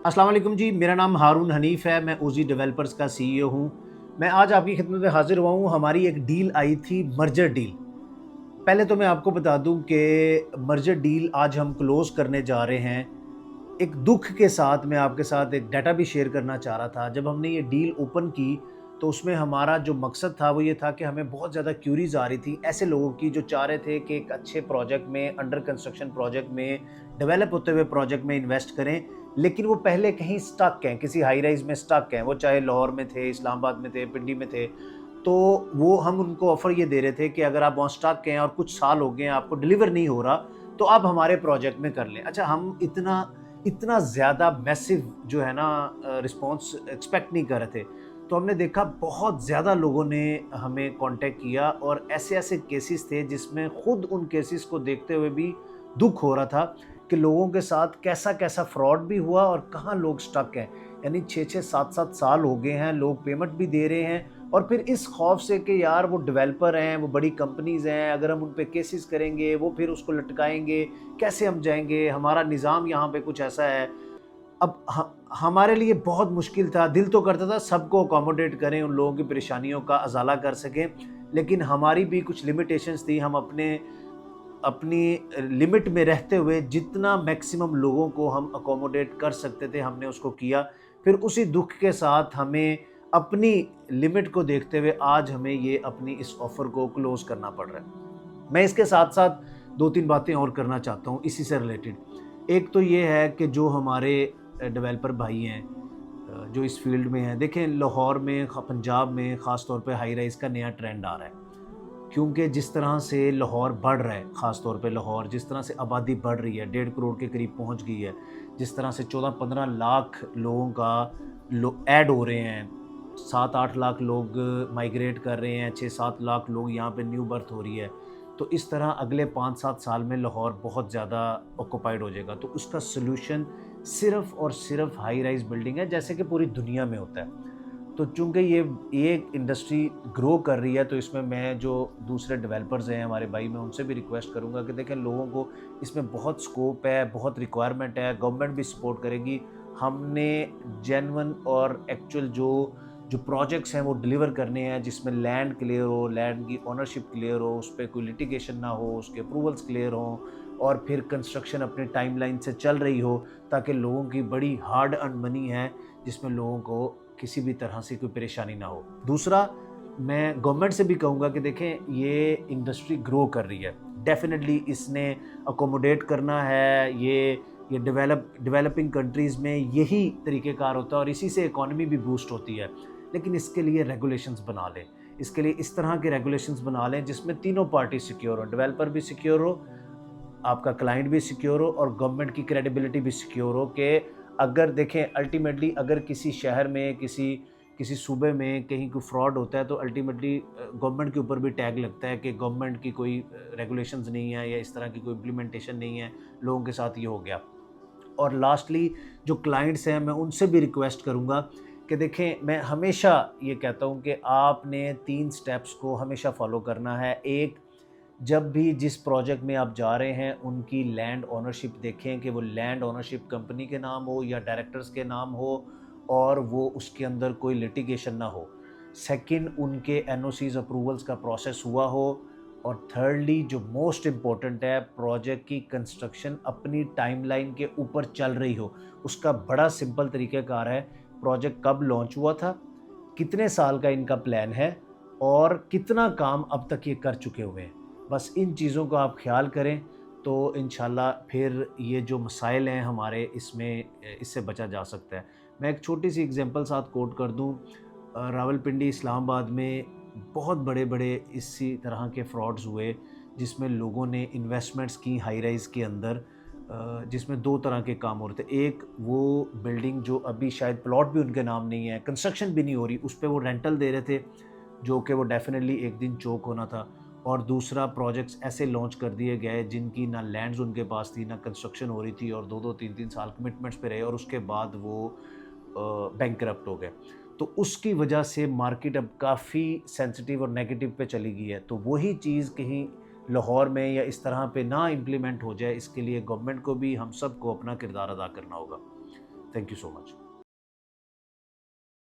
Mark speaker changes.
Speaker 1: अस्सलाम वालेकुम जी, मेरा नाम हारून हनीफ़ है। मैं ओज़ी डेवलपर्स का सीईओ हूँ। मैं आज आपकी खिदमत में हाज़िर हुआ हूँ। हमारी एक डील आई थी, मर्जर डील। पहले तो मैं आपको बता दूँ कि मर्जर डील आज हम क्लोज़ करने जा रहे हैं। एक दुःख के साथ मैं आपके साथ एक डाटा भी शेयर करना चाह रहा था। जब हमने ये डील ओपन की, तो उसमें हमारा जो मकसद था वो ये था कि हमें बहुत ज़्यादा क्यूरीज़ आ रही थी ऐसे लोगों की जो चाह रहे थे कि एक अच्छे प्रोजेक्ट में, अंडर कंस्ट्रक्शन प्रोजेक्ट में, डेवलप होते हुए प्रोजेक्ट में इन्वेस्ट करें, लेकिन वो पहले कहीं स्टक हैं, किसी हाई राइज़ में स्टक हैं। वो चाहे लाहौर में थे, इस्लामाबाद में थे, पिंडी में थे। तो वो हम उनको ऑफ़र ये दे रहे थे कि अगर आप वहाँ स्टक हैं और कुछ साल हो गए हैं, आपको डिलीवर नहीं हो रहा, तो आप हमारे प्रोजेक्ट में कर लें। अच्छा, हम इतना इतना ज़्यादा मैसिव जो है ना रिस्पॉन्स एक्सपेक्ट नहीं कर रहे थे। तो हमने देखा बहुत ज़्यादा लोगों ने हमें कॉन्टैक्ट किया और ऐसे-ऐसे केसेस थे जिसमें खुद उन केसेस को देखते हुए भी दुःख हो रहा था कि लोगों के साथ कैसा-कैसा फ्रॉड भी हुआ और कहाँ लोग स्टक हैं। यानी 6-6 7-7 साल हो गए हैं, लोग पेमेंट भी दे रहे हैं और फिर इस खौफ से कि यार वो डेवलपर हैं, वो बड़ी कंपनीज़ हैं, अगर हम उन पे केसेस करेंगे, वो फिर उसको लटकाएँगे, कैसे हम जाएँगे? हमारा निज़ाम यहाँ पे कुछ ऐसा है। अब हमारे लिए बहुत मुश्किल था, दिल तो करता था सबको अकोमोडेट करें, उन लोगों की परेशानियों का अज़ाला कर सकें, लेकिन हमारी भी कुछ लिमिटेशंस थी। हम अपनी लिमिट में रहते हुए जितना मैक्सिमम लोगों को हम अकोमोडेट कर सकते थे, हमने उसको किया। फिर उसी दुःख के साथ हमें अपनी लिमिट को देखते हुए आज हमें ये अपनी इस ऑफ़र को क्लोज़ करना पड़ रहा है। मैं इसके साथ-साथ 2-3 बातें और करना चाहता हूँ इसी से रिलेटेड। एक तो ये है कि जो हमारे डेवलपर भाई हैं जो इस फ़ील्ड में हैं, देखें लाहौर में पंजाब में ख़ास तौर पे हाई राइज़ का नया ट्रेंड आ रहा है। क्योंकि जिस तरह से लाहौर बढ़ रहा है, ख़ास तौर पे लाहौर, जिस तरह से आबादी बढ़ रही है, 1.5 करोड़ के करीब पहुंच गई है, जिस तरह से 14-15 लाख लोगों का ऐड हो रहे हैं, 7-8 लाख लोग माइग्रेट कर रहे हैं, 6-7 लाख लोग यहाँ पे न्यू बर्थ हो रही है। तो इस तरह अगले 5-7 साल में लाहौर बहुत ज़्यादा ऑक्यूपाइड हो जाएगा। तो उसका सॉल्यूशन सिर्फ़ और सिर्फ़ हाई राइज़ बिल्डिंग है, जैसे कि पूरी दुनिया में होता है। तो चूँकि ये इंडस्ट्री ग्रो कर रही है, तो इसमें मैं जो दूसरे डेवलपर्स हैं हमारे भाई, मैं उनसे भी रिक्वेस्ट करूँगा कि देखें लोगों को इसमें बहुत स्कोप है, बहुत रिक्वायरमेंट है, गवर्नमेंट भी सपोर्ट करेगी। हमने जेन्युइन और एक्चुअल जो प्रोजेक्ट्स हैं वो डिलीवर करने हैं, जिसमें लैंड क्लियर हो, लैंड की ओनरशिप क्लियर हो, उस पे कोई लिटिगेशन ना हो, उसके अप्रूवल्स क्लियर हों और फिर कंस्ट्रक्शन अपनी टाइमलाइन से चल रही हो, ताकि लोगों की बड़ी हार्ड अर्न मनी है, जिसमें लोगों को किसी भी तरह से कोई परेशानी ना हो। दूसरा, मैं गवर्नमेंट से भी कहूँगा कि देखें ये इंडस्ट्री ग्रो कर रही है। डेफ़िनेटली इसने अकोमोडेट करना है, ये डेवलपिंग कंट्रीज़ में यही तरीक़ेकार होता है और इसी से इकॉनमी भी बूस्ट होती है। लेकिन इसके लिए रेगुलेशंस बना लें। इसके लिए इस तरह के रेगुलेशंस बना लें जिसमें तीनों पार्टी सिक्योर हो, डेवलपर भी सिक्योर हो, आपका क्लाइंट भी सिक्योर हो और गवर्नमेंट की क्रेडिबिलिटी भी सिक्योर हो कि अगर देखें अल्टीमेटली अगर किसी शहर में किसी सूबे में कहीं कोई फ्रॉड होता है, तो अल्टीमेटली गवर्नमेंट के ऊपर भी टैग लगता है कि गवर्नमेंट की कोई रेगुलेशंस नहीं है या इस तरह की कोई इम्प्लीमेंटेशन नहीं है, लोगों के साथ ये हो गया। और लास्टली जो क्लाइंट्स हैं, मैं उनसे भी रिक्वेस्ट करूँगा कि देखें, मैं हमेशा ये कहता हूँ कि आपने 3 स्टेप्स को हमेशा फॉलो करना है। एक, जब भी जिस प्रोजेक्ट में आप जा रहे हैं उनकी लैंड ओनरशिप देखें कि वो लैंड ओनरशिप कंपनी के नाम हो या डायरेक्टर्स के नाम हो और वो उसके अंदर कोई लिटिगेशन ना हो। सेकंड, उनके एनओसीज़ अप्रूवल्स का प्रोसेस हुआ हो और थर्डली जो मोस्ट इम्पोर्टेंट है, प्रोजेक्ट की कंस्ट्रक्शन अपनी टाइमलाइन के ऊपर चल रही हो। उसका बड़ा सिंपल तरीक़ाकार है, प्रोजेक्ट कब लॉन्च हुआ था, कितने साल का इनका प्लान है और कितना काम अब तक ये कर चुके हुए हैं। बस इन चीज़ों का आप ख़्याल करें तो इंशाल्लाह फिर ये जो मसाइल हैं हमारे इसमें इससे बचा जा सकता है। मैं एक छोटी-सी एग्ज़ाम्पल साथ कोट कर दूँ, रावलपिंडी, इस्लामाबाद में बहुत बड़े-बड़े इसी तरह के फ्रॉड्स हुए, जिसमें लोगों ने इन्वेस्टमेंट्स की हाई राइज़ के अंदर, जिसमें 2 तरह के काम हो रहे थे। एक, वो बिल्डिंग जो अभी शायद प्लॉट भी उनके नाम नहीं है, कंस्ट्रक्शन भी नहीं हो रही, उस पे वो रेंटल दे रहे थे, जो कि वो डेफ़िनेटली एक दिन चोक होना था। और दूसरा, प्रोजेक्ट्स ऐसे लॉन्च कर दिए गए जिनकी ना लैंड्स उनके पास थी, ना कंस्ट्रक्शन हो रही थी और 2-2 3-3 साल कमिटमेंट्स पे रहे और उसके बाद वो बैंकरप्ट हो गए। तो उसकी वजह से मार्केट अब काफ़ी सेंसिटिव और नेगेटिव पे चली गई है। तो वही चीज़ कहीं लाहौर में या इस तरह पे ना इम्प्लीमेंट हो जाए, इसके लिए गवर्नमेंट को भी हम सब को अपना किरदार अदा करना होगा। Thank you so much.